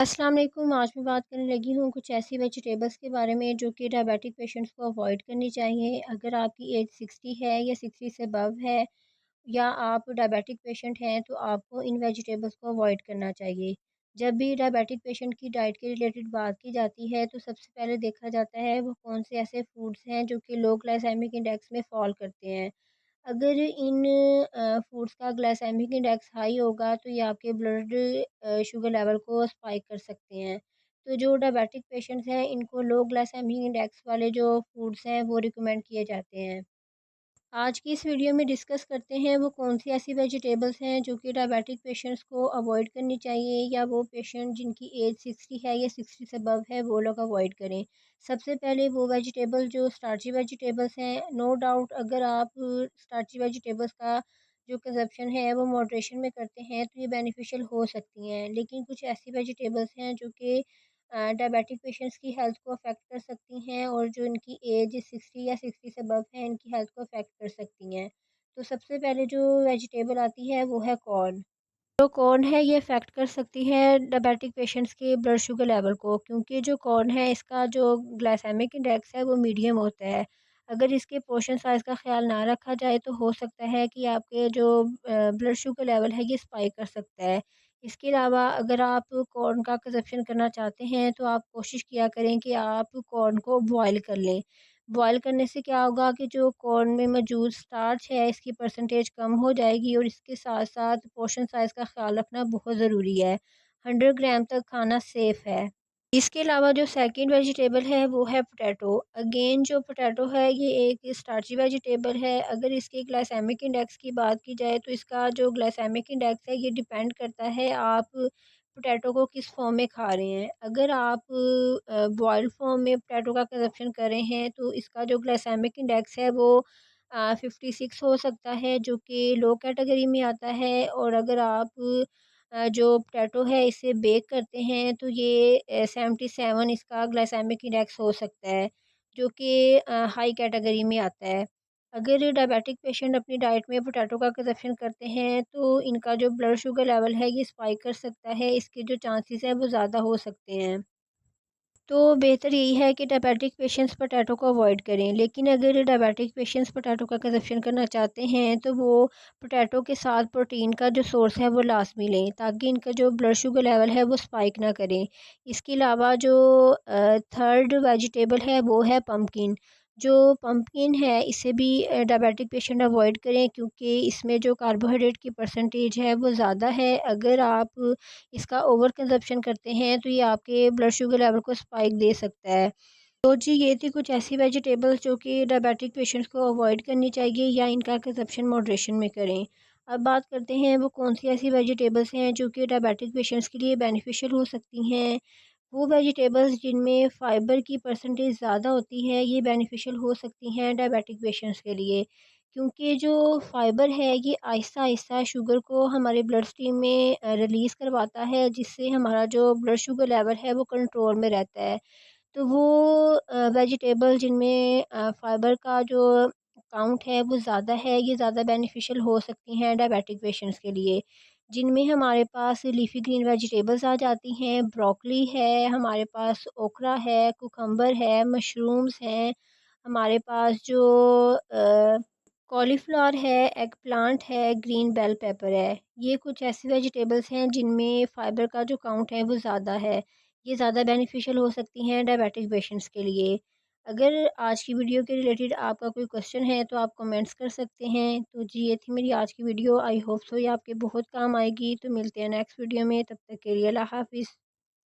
अस्सलाम वालेकुम। आज मैं बात करने लगी हूँ कुछ ऐसी वेजिटेबल्स के बारे में जो कि डायबिटिक पेशेंट्स को अवॉइड करनी चाहिए। अगर आपकी एज 60 है या 60 से अबव है या आप डायबिटिक पेशेंट हैं तो आपको इन वेजिटेबल्स को अवॉइड करना चाहिए। जब भी डायबिटिक पेशेंट की डाइट के रिलेटेड बात की जाती है तो सबसे पहले देखा जाता है वो कौन से ऐसे फूड्स हैं जो कि लो ग्लाइसेमिक इंडेक्स में फ़ॉल करते हैं। अगर इन फूड्स का ग्लाइसेमिक इंडेक्स हाई होगा तो ये आपके ब्लड शुगर लेवल को स्पाइक कर सकते हैं। तो जो डायबिटिक पेशेंट्स हैं इनको लो ग्लाइसेमिक इंडेक्स वाले जो फूड्स हैं वो रिकमेंड किए जाते हैं। आज की इस वीडियो में डिस्कस करते हैं वो कौन सी ऐसी वेजिटेबल्स हैं जो कि डायबिटिक पेशेंट्स को अवॉइड करनी चाहिए या वो पेशेंट जिनकी एज 60 है या 60 से अबव है वो लोग अवॉइड करें। सबसे पहले वो वेजिटेबल जो स्टार्ची वेजिटेबल्स हैं, नो डाउट अगर आप स्टार्ची वेजिटेबल्स का जो कंजप्शन है वो मॉडरेशन में करते हैं तो ये बेनिफिशियल हो सकती हैं। लेकिन कुछ ऐसी वेजिटेबल्स हैं जो कि डायबिटिक पेशेंट्स की हेल्थ को अफेक्ट कर सकती हैं और जो इनकी एज 60 या 60 से अबव है इनकी हेल्थ को अफेक्ट कर सकती हैं। तो सबसे पहले जो वेजिटेबल आती है वो है कॉर्न। जो कॉर्न है ये अफेक्ट कर सकती है डायबिटिक पेशेंट्स के ब्लड शुगर लेवल को, क्योंकि जो कॉर्न है इसका जो ग्लाइसेमिक इंडेक्स है वो मीडियम होता है। अगर इसके पोर्शन साइज़ का ख्याल ना रखा जाए तो हो सकता है कि आपके जो ब्लड शुगर लेवल है ये स्पाइक कर सकता है। इसके अलावा अगर आप कॉर्न का कंज़प्शन करना चाहते हैं तो आप कोशिश किया करें कि आप कॉर्न को बॉयल कर लें। बॉयल करने से क्या होगा कि जो कॉर्न में मौजूद स्टार्च है इसकी परसेंटेज कम हो जाएगी और इसके साथ-साथ पोर्शन साइज़ का ख़्याल रखना बहुत ज़रूरी है। 100 ग्राम तक खाना सेफ़ है। इसके अलावा जो सेकंड वेजिटेबल है वो है पोटैटो। अगेन जो पोटैटो है ये एक स्टार्ची वेजिटेबल है। अगर इसके ग्लाइसेमिक इंडेक्स की बात की जाए तो इसका जो ग्लाइसेमिक इंडेक्स है ये डिपेंड करता है आप पोटैटो को किस फ़ॉर्म में खा रहे हैं। अगर आप बॉइल्ड फ़ॉर्म में पोटैटो का कंज़प्शन कर रहे हैं तो इसका जो ग्लाइसेमिक इंडेक्स है वो 56 हो सकता है जो कि लो कैटेगरी में आता है। और अगर आप जो पोटैटो है इसे बेक करते हैं तो ये 77 इसका ग्लाइसेमिक इंडेक्स हो सकता है जो कि हाई कैटेगरी में आता है। अगर डायबिटिक पेशेंट अपनी डाइट में पोटैटो का कंज़प्शन करते हैं तो इनका जो ब्लड शुगर लेवल है ये स्पाइक कर सकता है, इसके जो चांसेस हैं वो ज़्यादा हो सकते हैं। तो बेहतर यही है कि डायबिटिक पेशेंट्स पोटैटो को अवॉइड करें। लेकिन अगर डायबिटिक पेशेंट्स पोटैटो का कंज़प्शन करना चाहते हैं तो वो पोटैटो के साथ प्रोटीन का जो सोर्स है वो लाज़मी लें ताकि इनका जो ब्लड शुगर लेवल है वो स्पाइक ना करें। इसके अलावा जो थर्ड वेजिटेबल है वो है पम्पकिन। जो पम्पकिन है इसे भी डायबिटिक पेशेंट अवॉइड करें क्योंकि इसमें जो कार्बोहाइड्रेट की परसेंटेज है वो ज़्यादा है। अगर आप इसका ओवर कंज़प्शन करते हैं तो ये आपके ब्लड शुगर लेवल को स्पाइक दे सकता है। तो जी ये थी कुछ ऐसी वेजिटेबल्स जो कि डायबिटिक पेशेंट्स को अवॉइड करनी चाहिए या इनका कंज़प्शन मॉडरेशन में करें। अब बात करते हैं वो कौन सी ऐसी वेजिटेबल्स हैं जो कि डायबिटिक पेशेंट्स के लिए बेनिफिशियल हो सकती हैं। वो वेजिटेबल्स जिनमें फ़ाइबर की परसेंटेज ज़्यादा होती है ये बेनिफिशियल हो सकती हैं डायबिटिक पेशेंट्स के लिए, क्योंकि जो फ़ाइबर है ये आहिस्ता-आहिस्ता शुगर को हमारे ब्लड स्ट्रीम में रिलीज़ करवाता है जिससे हमारा जो ब्लड शुगर लेवल है वो कंट्रोल में रहता है। तो वो वेजिटेबल जिनमें फ़ाइबर का जो काउंट है वो ज़्यादा है, ये ज़्यादा बेनिफिशियल हो सकती हैं डायबिटिक पेशेंट्स के लिए। जिनमें हमारे पास लीफ़ी ग्रीन वेजिटेबल्स आ जाती हैं, ब्रोकली है, हमारे पास ओकरा है, कुकम्बर है, मशरूम्स हैं, हमारे पास जो कॉलीफ्लावर है, एग प्लांट है, ग्रीन बेल पेपर है। ये कुछ ऐसी वेजिटेबल्स हैं जिनमें फ़ाइबर का जो काउंट है वो ज़्यादा है। ये ज़्यादा बेनिफिशियल हो सकती हैं डायबिटिक पेशेंट्स के लिए। अगर आज की वीडियो के रिलेटेड आपका कोई क्वेश्चन है तो आप कमेंट्स कर सकते हैं। तो जी ये थी मेरी आज की वीडियो। आई होप सो ये आपके बहुत काम आएगी। तो मिलते हैं नेक्स्ट वीडियो में, तब तक के लिए अल्लाह हाफ़िज़।